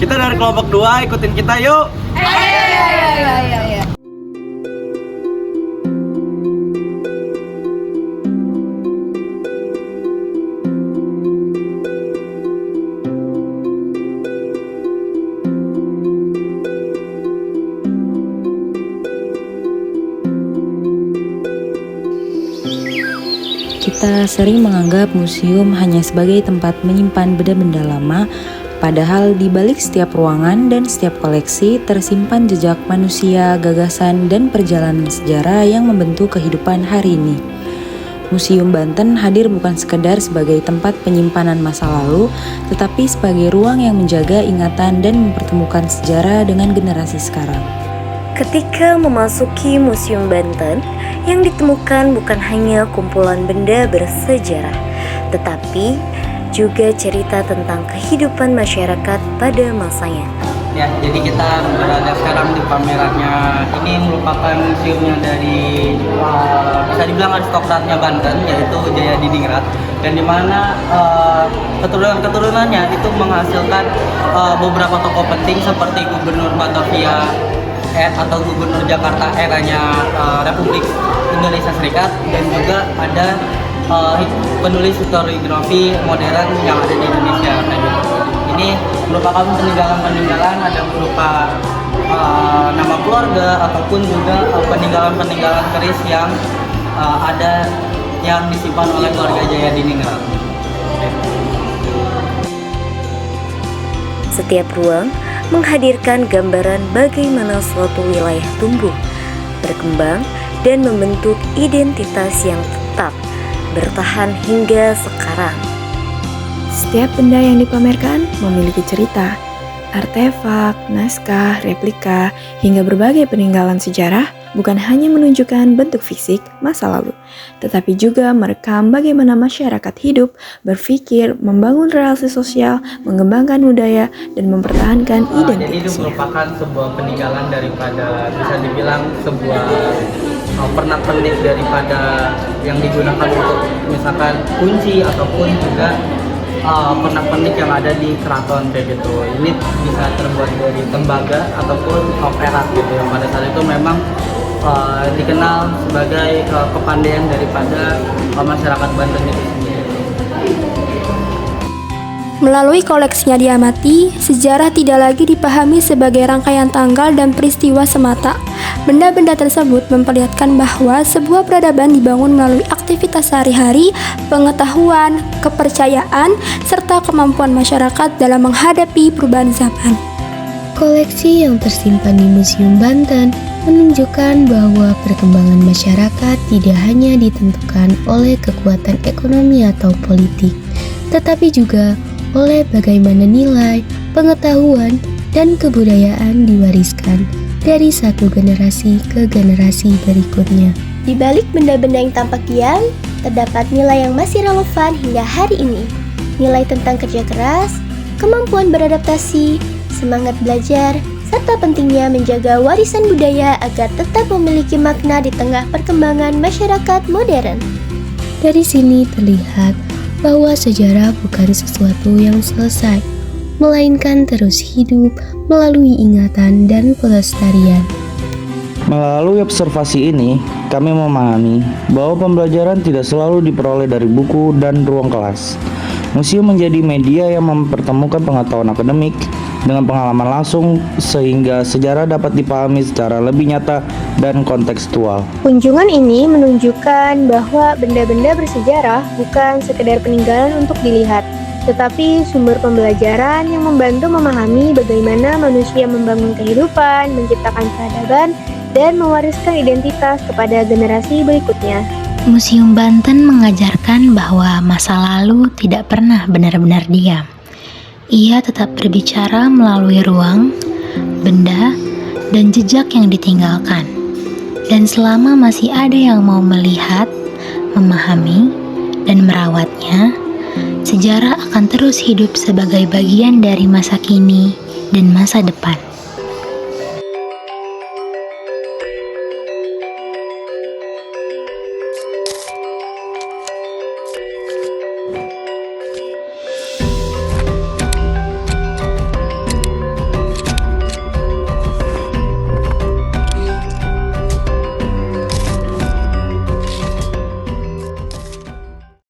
Kita dari kelompok 2, ikutin kita yuk. Ayo. Kita sering menganggap museum hanya sebagai tempat menyimpan benda-benda lama, padahal di balik setiap ruangan dan setiap koleksi tersimpan jejak manusia, gagasan, dan perjalanan sejarah yang membentuk kehidupan hari ini. Museum Banten hadir bukan sekedar sebagai tempat penyimpanan masa lalu, tetapi sebagai ruang yang menjaga ingatan dan mempertemukan sejarah dengan generasi sekarang. Ketika memasuki Museum Banten, yang ditemukan bukan hanya kumpulan benda bersejarah, tetapi juga cerita tentang kehidupan masyarakat pada masanya. Ya, jadi kita berada sekarang di pamerannya. Ini merupakan museumnya dari bisa dibilang aristokratnya Banten, yaitu Jaya Diningrat, dan dimana keturunan-keturunannya itu menghasilkan beberapa tokoh penting seperti Gubernur Batavia atau Gubernur Jakarta eranya Republik Indonesia Serikat, dan juga ada penulis historiografi modern yang ada di Indonesia. Ini merupakan peninggalan-peninggalan, ada berupa nama keluarga ataupun juga peninggalan-peninggalan keris yang ada yang disimpan oleh keluarga Jaya Diningrat. Setiap ruang menghadirkan gambaran bagaimana suatu wilayah tumbuh, berkembang, dan membentuk identitas yang tetap bertahan hingga sekarang. Setiap benda yang dipamerkan memiliki cerita, artefak, naskah, replika, hingga berbagai peninggalan sejarah bukan hanya menunjukkan bentuk fisik masa lalu, tetapi juga merekam bagaimana masyarakat hidup, berpikir, membangun relasi sosial, mengembangkan budaya, dan mempertahankan Jadi itu identitasnya. merupakan sebuah peninggalan daripada, bisa dibilang sebuah pernak-pernik daripada yang digunakan untuk misalkan kunci ataupun juga pernak-pernik yang ada di keraton kayak gitu. Ini bisa terbuat dari tembaga ataupun perak gitu, yang pada saat itu memang dikenal sebagai kepandaian daripada masyarakat Banten itu sendiri. Melalui koleksinya diamati, sejarah tidak lagi dipahami sebagai rangkaian tanggal dan peristiwa semata. Benda-benda tersebut memperlihatkan bahwa sebuah peradaban dibangun melalui aktivitas sehari-hari, pengetahuan, kepercayaan, serta kemampuan masyarakat dalam menghadapi perubahan zaman. Koleksi yang tersimpan di Museum Banten menunjukkan bahwa perkembangan masyarakat tidak hanya ditentukan oleh kekuatan ekonomi atau politik, tetapi juga oleh bagaimana nilai, pengetahuan, dan kebudayaan diwariskan dari satu generasi ke generasi berikutnya. Di balik benda-benda yang tampak diam, terdapat nilai yang masih relevan hingga hari ini. Nilai tentang kerja keras, kemampuan beradaptasi, semangat belajar, serta pentingnya menjaga warisan budaya agar tetap memiliki makna di tengah perkembangan masyarakat modern. Dari sini terlihat bahwa sejarah bukan sesuatu yang selesai, melainkan terus hidup melalui ingatan dan pelestarian. Melalui observasi ini, kami memahami bahwa pembelajaran tidak selalu diperoleh dari buku dan ruang kelas. Museum menjadi media yang mempertemukan pengetahuan akademik dengan pengalaman langsung, sehingga sejarah dapat dipahami secara lebih nyata dan kontekstual. Kunjungan ini menunjukkan bahwa benda-benda bersejarah bukan sekedar peninggalan untuk dilihat, tetapi sumber pembelajaran yang membantu memahami bagaimana manusia membangun kehidupan, menciptakan peradaban, dan mewariskan identitas kepada generasi berikutnya. Museum Banten mengajarkan bahwa masa lalu tidak pernah benar-benar diam. Ia tetap berbicara melalui ruang, benda, dan jejak yang ditinggalkan. Dan selama masih ada yang mau melihat, memahami, dan merawatnya, sejarah akan terus hidup sebagai bagian dari masa kini dan masa depan.